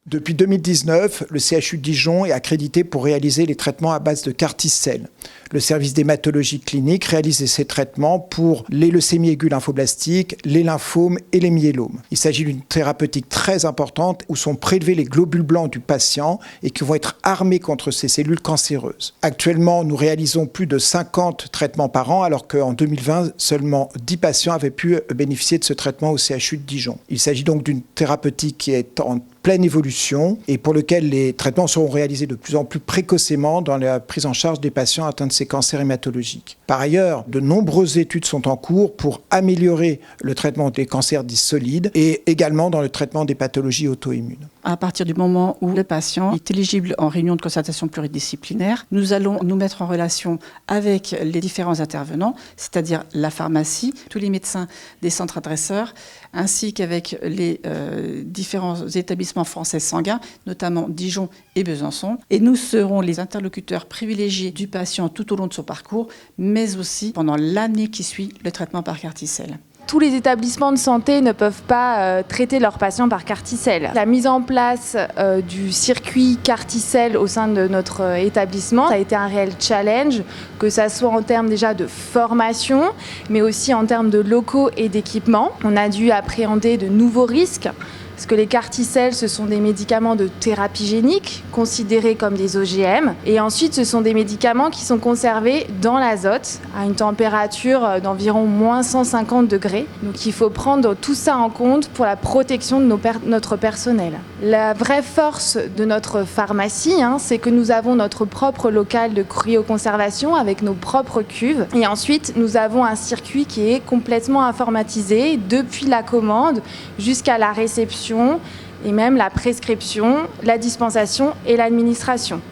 Depuis 2019, le CHU de Dijon est accrédité pour réaliser les traitements à base de Carticel. Le service d'hématologie clinique réalise ces traitements pour les leucémies aiguës lymphoblastiques, les lymphomes et les myélomes. Il s'agit d'une thérapeutique très importante où sont prélevés les globules blancs du patient et qui vont être armés contre ces cellules cancéreuses. Actuellement, nous réalisons plus de 50 traitements par an alors qu'en 2020, seulement 10 patients avaient pu bénéficier de ce traitement au CHU de Dijon. Il s'agit donc d'une thérapeutique qui est en pleine évolution et pour lequel les traitements seront réalisés de plus en plus précocement dans la prise en charge des patients atteints de ces cancers hématologiques. Par ailleurs, de nombreuses études sont en cours pour améliorer le traitement des cancers dits solides et également dans le traitement des pathologies auto-immunes. À partir du moment où le patient est éligible en réunion de concertation pluridisciplinaire, nous allons nous mettre en relation avec les différents intervenants, c'est-à-dire la pharmacie, tous les médecins des centres adresseurs, ainsi qu'avec les différents établissements français sanguins, notamment Dijon et Besançon. Et nous serons les interlocuteurs privilégiés du patient tout au long de son parcours, mais aussi pendant l'année qui suit le traitement par Carticel. Tous les établissements de santé ne peuvent pas traiter leurs patients par Carticel. La mise en place du circuit Carticel au sein de notre établissement, ça a été un réel challenge, que ça soit en termes déjà de formation, mais aussi en termes de locaux et d'équipements. On a dû appréhender de nouveaux risques. Parce que les Carticel, ce sont des médicaments de thérapie génique, considérés comme des OGM. Et ensuite, ce sont des médicaments qui sont conservés dans l'azote, à une température d'environ moins 150 degrés. Donc il faut prendre tout ça en compte pour la protection de notre personnel. La vraie force de notre pharmacie, c'est que nous avons notre propre local de cryoconservation avec nos propres cuves. Et ensuite, nous avons un circuit qui est complètement informatisé depuis la commande jusqu'à la réception et même la prescription, la dispensation et l'administration.